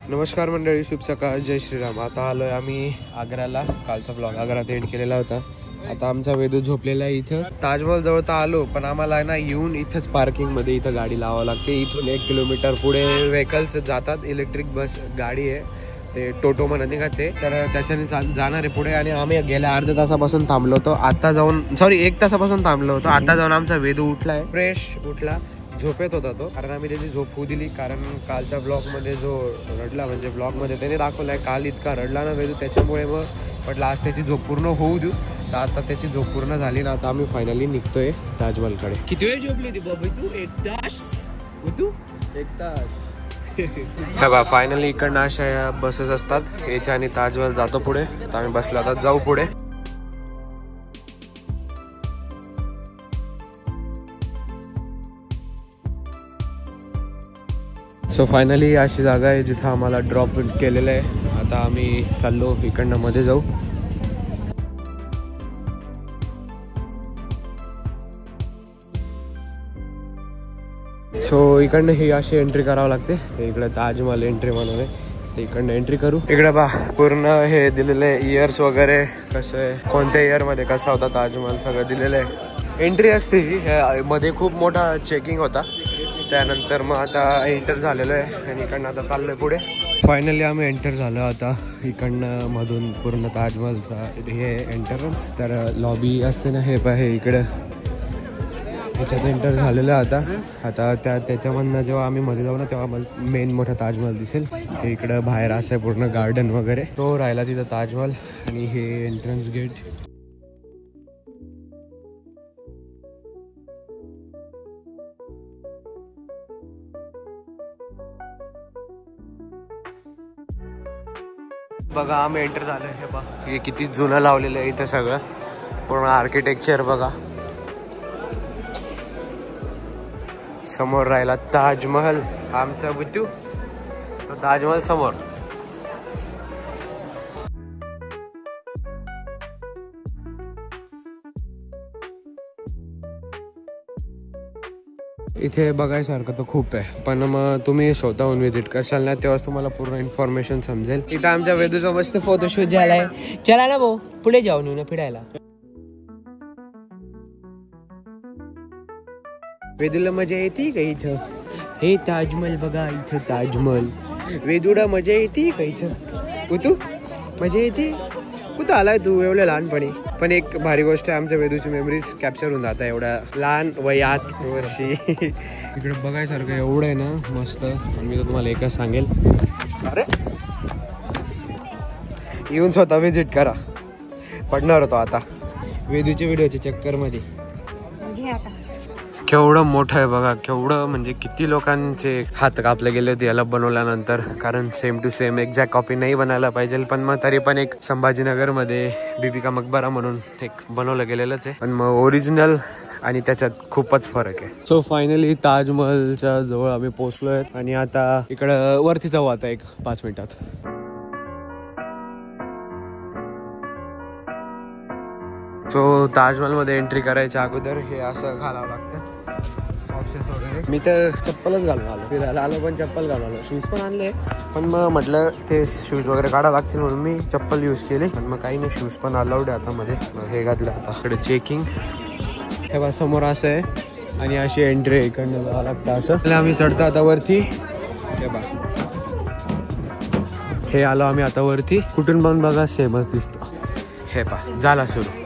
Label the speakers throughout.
Speaker 1: नमस्कार मंडळी, शुभ सकाळ, जय श्रीराम. आता आलोय आम्ही आग्र्याला. कालचा ब्लॉग आग्र्यात एंड केलेला होता. आता आमचा वेदू झोपलेला आहे इथं. ताजमहल जवळ तर आलो, पण आम्हाला ना येऊन इथंच पार्किंग मध्ये इथं गाडी लावावं लागते. इथून 1 किलोमीटर पुढे व्हेकल्स जातात. इलेक्ट्रिक बस गाडी आहे, ते टोटो म्हणत नाही का ते, तर त्याच्याने जाणार आहे पुढे. आणि आम्ही गेल्या अर्ध्या तासापासून थांबलो होतो. आता जाऊन 1 तासापासून थांबलो होतो. आता जाऊन आमचा वेदू उठलाय, फ्रेश उठला. झोपेत होता तो, कारण आम्ही त्याची झोप होऊ दिली. कारण कालच्या ब्लॉगमध्ये जो रडला, म्हणजे ब्लॉगमध्ये त्याने दाखवलाय, काल इतका रडला ना वेदू, त्याच्यामुळे मग म्हटलं आज त्याची झोप पूर्ण होऊ देऊ. तर आता त्याची झोप पूर्ण झाली ना, आता आम्ही फायनली निघतोय ताजमहलकडे. किती वेळ झोपली होती बाबा तू? 1 तास. एक तास. बा फायनली इकडनं अशा बसेस असतात, याच्या आणि ताजमहल जातो पुढे. तर आम्ही बसलो, आता जाऊ पुढे. सो फायनली अशी जागा आहे जिथं आम्हाला ड्रॉप केलेलं आहे. आता आम्ही चाललो इकडनं मध्ये जाऊ. सो इकडनं ही अशी एंट्री करावं लागते. इकडे ताजमहल एंट्री म्हणून आहे, तर इकडनं एंट्री करू. इकडे बा पूर्ण हे दिलेले इयर्स वगैरे, कसं आहे, कोणत्या इयरमध्ये कसा होता ताजमहल, सगळं दिलेलं आहे. एंट्री असते ही मध्ये. खूप मोठा चेकिंग होता, त्यानंतर मग आता एंटर झालेलो आहे. आणि इकडनं आता चाललोय पुढे. फायनली आम्ही एंटर झालो. आता इकडनं मधून पूर्ण ताजमहलचा हे एंटरन्स, तर लॉबी असते ना, हे पाहे इकडं, ह्याच्यात एंटर झालेलं आहे. आता त्याच्यामधनं जेव्हा आम्ही मध्ये जाऊ ना, तेव्हा मेन मोठा ताजमहल दिसेल. हे इकडं बाहेर असं आहे पूर्ण गार्डन वगैरे, तो राहिला तिथं ताजमहल. आणि हे एंट्रन्स गेट. बघा आम्ही एंटर झालोय. हे बघा हे किती जुनं लावलेलं आहे इथं, सगळं पूर्ण आर्किटेक्चर बघा. समोर राहिला ताजमहल. आमचा बुद्धू तो ताजमहल समोर. इथे बघायसारखं तर खूप आहे, पण मग तुम्ही स्वतःहून व्हिजिट करशाल ना, तेव्हाच तुम्हाला पूर्ण इन्फॉर्मेशन समजेल. इथं आमच्या वेदूचा मस्त फोटोशूट झालाय. चला ना भाऊ, पुढे जाऊन येऊ ना फिरायला. वेदूला मजा येते का इथं? हे ताजमहल बघा, इथं ताजमहल. वेदूला मजा येते का इथं? तू मजा येते? कुठं आलाय तू एवढ्या लहानपणी? पण एक भारी गोष्ट आहे, आमच्या वेदूची मेमरीज कॅप्चर होऊन जातात एवढ्या लहान वयात वर्षी. इकडे बघायसारखं एवढं आहे ना मस्त. मी तर तुम्हाला एकच सांगेल, अरे येऊन स्वतः विजिट करा. पडणार होतो आता वेदूच्या व्हिडिओच्या चक्करमध्ये. केवढं मोठं आहे बघा, केवढं, म्हणजे किती लोकांचे हात कापले गेले होते याला बनवल्यानंतर. कारण same to same exact copy नाही बनायला पाहिजे, पण मग तरी पण एक संभाजीनगर मध्ये बीबी मकबरा म्हणून एक बनवलं गेलेलंच आहे. पण मग ओरिजिनल आणि त्याच्यात खूपच फरक आहे. सो फायनली ताजमहलच्या जवळ आम्ही पोहोचलोय. आणि आता इकडं वरती जाऊ आता एक 5 मिनिटात. सो ताजमहल मध्ये एंट्री करायच्या अगोदर हे असं घालावं लागतं, सॉक्सेस वगैरे. मी तर चप्पलच घालून आलो, फिरायला आलो पण चप्पल घालून आलो. शूज पण आणले, पण मग म्हटलं ते शूज वगैरे काढावं लागतील म्हणून मी चप्पल यूज केली. पण मग काही नाही, शूज पण अलाउड आहे आता मध्ये. हे घातलं. आता इकडे चेकिंग हे बा समोर असं आहे. आणि अशी एंट्री इकडनं जावं लागतं असं. आम्ही चढतो आता वरती. हे बा हे आलो आम्ही आता वरती. कुठून पण बघा सेमच दिसतो. हे पा झाला सुरू.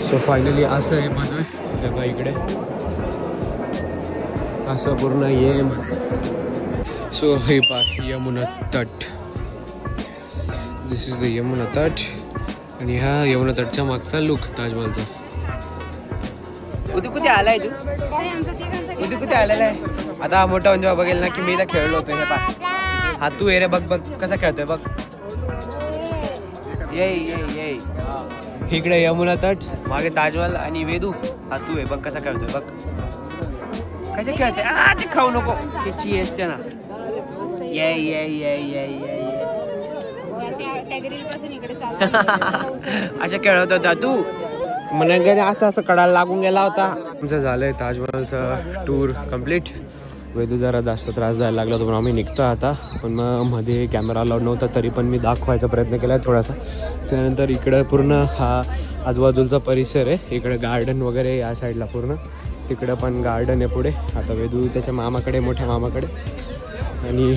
Speaker 1: सो फायनली असं आहे बनवय तेव्हा इकडे असं पूर्ण ये. सो हे पा यमुना तट. दिस इज द यमुना तट. आणि हा यमुना तटच्या मागचा लुक ताजमहलचा. उद्या कुठे आलाय तू? उद्या कुठे आलेला आहे? आता मोठा जेव्हा बघेल ना की मी इथं खेळलो होतो. हे पा हा तू ये रे, बघ बघ कसा खेळतोय बघ. ये ये ये इकडे यमुना तट, मागे ताजमहल. आणि वेदू हा तू आहे, बघ कसा खेळतोय बघ. कसे खेळते? ते खाऊ नको, त्याची असते ना. ये ये ये ये ये अशा खेळत होता तू. मला असं असं कडाला लागून गेला होता. आमचं झालंय ताजमहलचा टूर कम्प्लीट. वेदू जरा जास्त त्रास द्यायला लागला होता, पण आम्ही निघतो आता. पण मग मध्ये कॅमेरा अलाउड नव्हता, तरी पण मी दाखवायचा प्रयत्न केला थोडासा. त्यानंतर इकडं पूर्ण हा आजूबाजूचा परिसर आहे, इकडे गार्डन वगैरे या साईडला पूर्ण, तिकडं पण गार्डन आहे पुढे. आता वेदू त्याच्या मामाकडे, मोठ्या मामाकडे, आणि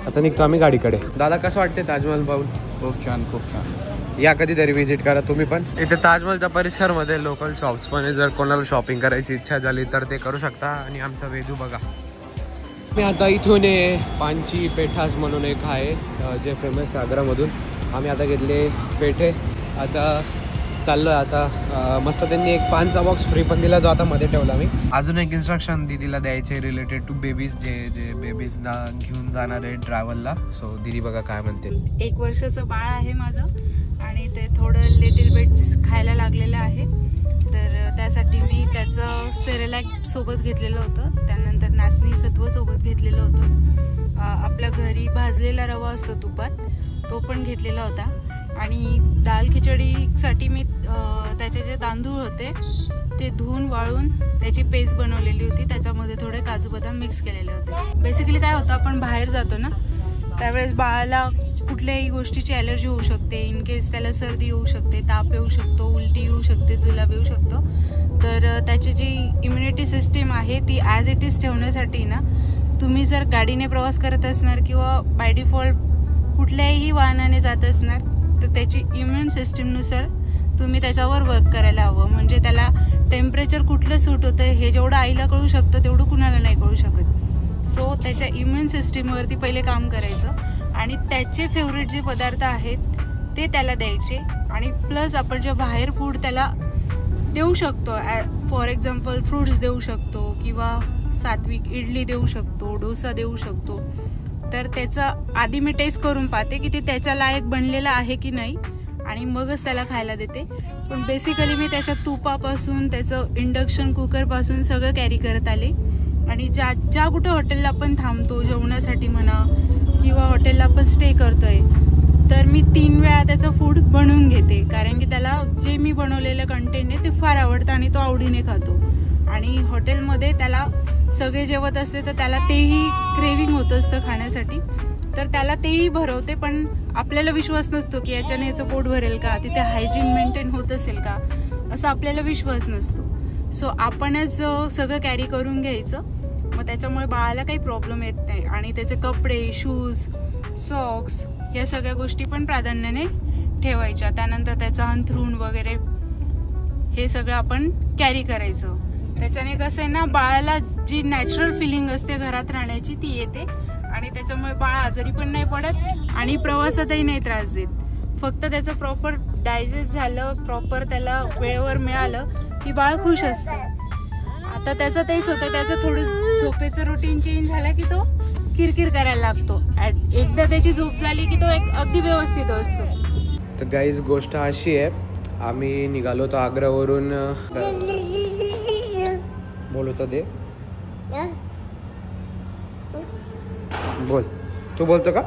Speaker 1: आता निघतो आम्ही गाडीकडे. दादा कसं वाटते ताजमहल पाहून?
Speaker 2: खूप छान, खूप छान.
Speaker 1: या कधीतरी व्हिजिट करा तुम्ही पण. इथे ताजमहलच्या परिसरमध्ये लोकल शॉप्स पण आहे, जर कोणाला शॉपिंग करायची इच्छा झाली तर ते करू शकता. आणि आमचा वेदू बघा, मी आता इथून पानची पेठास म्हणून एक आहे जे फेमस आहे आग्रामधून. आम्ही आता घेतले पेठे. आता चाललोय आता मस्त. त्यांनी एक पानचा बॉक्स फ्री पण दिला, जो आता मध्ये ठेवला मी. अजून एक इन्स्ट्रक्शन दीदीला द्यायचे रिलेटेड टू बेबीज, जे बेबीजना घेऊन जाणार आहे ट्रॅव्हलला. सो दीदी बघा काय म्हणते.
Speaker 3: 1 वर्षाचं बाळ आहे माझं आणि ते थोडं लिटिल बिट्स खायला लागलेलं आहे, तर त्यासाठी मी त्याचं सेरेलॅक सोबत घेतलेलं होतं. त्यानंतर नाचणी सत्व सोबत घेतलेलं होतं. आपल्या घरी भाजलेला रवा असतो तुपात, तो पण घेतलेला होता. आणि दाल खिचडीसाठी मी त्याचे जे तांदूळ होते ते धुवून वाळून त्याची पेस्ट बनवलेली होती. त्याच्यामध्ये थोडे काजू बदाम मिक्स केलेले होते. बेसिकली काय होतं, आपण बाहेर जातो ना, त्यावेळेस बाळाला कुठल्याही गोष्टीची ॲलर्जी होऊ शकते. इन केस त्याला सर्दी होऊ शकते, ताप येऊ शकतो, उलटी येऊ शकते, जुलाब येऊ शकतो. तर त्याची जी इम्युनिटी सिस्टीम आहे ती ॲज इट इज ठेवण्यासाठी ना, तुम्ही जर गाडीने प्रवास करत असणार किंवा बाय डिफॉल्ट कुठल्याही वाहनाने जात असणार, तर त्याची इम्युन सिस्टीमनुसार तुम्ही त्याच्यावर वर्क करायला हवं. म्हणजे त्याला टेम्परेचर कुठलं सूट होतं हे जेवढं आईला कळू शकतं तेवढं कुणाला नाही कळू शकत. सो त्याच्या इम्युन सिस्टीमवरती पहिले काम करायचं आणि त्याचे फेवरेट जे पदार्थ आहेत ते त्याला द्यायचे. आणि प्लस आपण जे बाहेर फूड त्याला देऊ शकतो, फॉर एक्झाम्पल फ्रूट्स देऊ शकतो किंवा सात्विक इडली देऊ शकतो, डोसा देऊ शकतो. तर त्याचं आधी मी टेस्ट करून पाहते की ते त्याच्या लायक बनलेलं आहे की नाही, आणि मगच त्याला खायला देते. पण बेसिकली मी त्याच्या तुपापासून, त्याचं इंडक्शन कुकरपासून सगळं कॅरी करत आले. आणि ज्या कुठं हॉटेलला आपण थांबतो जेवणासाठी म्हणा किंवा हॉटेलला आपण स्टे करतोय, तर मी 3 वेळा त्याचं फूड बनवून घेते. कारण की त्याला जे मी बनवलेलं कंटेंट आहे ते फार आवडतं आणि तो आवडीने खातो. आणि हॉटेलमध्ये त्याला सगळे जेवत असते तर त्याला तेही क्रेविंग होत असतं खाण्यासाठी, तर त्याला तेही भरवते. पण आपल्याला विश्वास नसतो की याच्याने याचं पोट भरेल का, तिथे हायजीन मेंटेन होत असेल का, असं आपल्याला विश्वास नसतो. सो आपणच सगळं कॅरी करून घ्यायचं. मग त्याच्यामुळे बाळाला काही प्रॉब्लेम येत नाही. आणि त्याचे कपडे, शूज, सॉक्स या सगळ्या गोष्टी पण प्राधान्याने ठेवायच्या. त्यानंतर त्याचं अंथरूण वगैरे हे सगळं आपण कॅरी करायचं. त्याच्याने कसं आहे ना, बाळाला जी नॅचरल फिलिंग असते घरात राहण्याची ती येते. आणि त्याच्यामुळे बाळ आजारी पण नाही पडत आणि प्रवासातही नाही त्रास देत. फक्त त्याचं प्रॉपर डायजेस्ट झालं, प्रॉपर त्याला वेळेवर मिळालं की बाळ खुश असतं. आता त्याचं तेच होतं, त्याचं थोडं झोपेचं रुटीन चेंज झालं की तो किरकिर करायला लागतो. एकदा त्याची झोप झाली की तो अगदी व्यवस्थित असतो.
Speaker 1: तर गाईज गोष्ट अशी आहे, आम्ही निघालो होतो आग्रावरून. बोलतो दे, बोल, तू बोलतो का?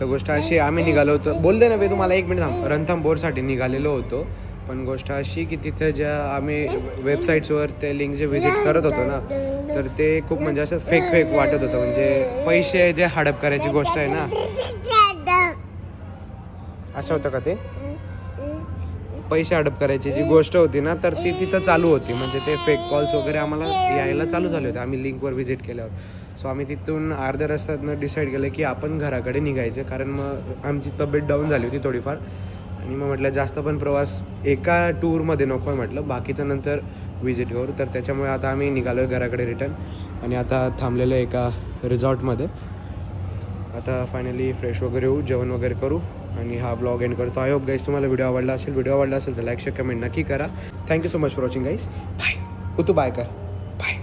Speaker 1: तर गोष्ट अशी, आम्ही निघालो होतो, बोल दे ना बे तुम्हाला, 1 मिनिट थांब. रणथंभोरसाठी निघालेलो होतो. पण गोष्ट अशी की तिथे ज्या आम्ही वेबसाईट्सवर ते लिंक जे व्हिजिट करत होतो ना, तर ते खूप म्हणजे असं फेक वाटत होतं. म्हणजे पैसे जे हडप करायची गोष्ट आहे ना, असं होतं का ते? पैसे हडप करायची जी गोष्ट होती ना, तर ती तिथं चालू होती. म्हणजे ते फेक कॉल्स वगैरे आम्हाला यायला चालू झाले होते आम्ही लिंकवर व्हिजिट केल्यावर. सो आम्ही तिथून अर्ध्या रस्त्यातनं डिसाईड केलं की आपण घराकडे निघायचं. कारण मग आमची तब्येत डाऊन झाली होती थोडीफार. आणि मग म्हटलं जास्त पण प्रवास एका टूरमध्ये नको आहे म्हटलं, बाकीचं नंतर व्हिजिट करू. तर त्याच्यामुळे आता आम्ही निघालो आहे घराकडे रिटर्न. आणि आता थांबलेलं आहे एका रिसॉर्टमध्ये. आता फायनली फ्रेश वगैरे होऊ, जेवण वगैरे करू आणि हा ब्लॉग एंड करतो. आय होप गाईज तुम्हाला व्हिडिओ आवडला असेल तर लाईक शेअर कमेंट नक्की करा. Thank you so much for watching guys. Bye. तू बाय कर. बाय.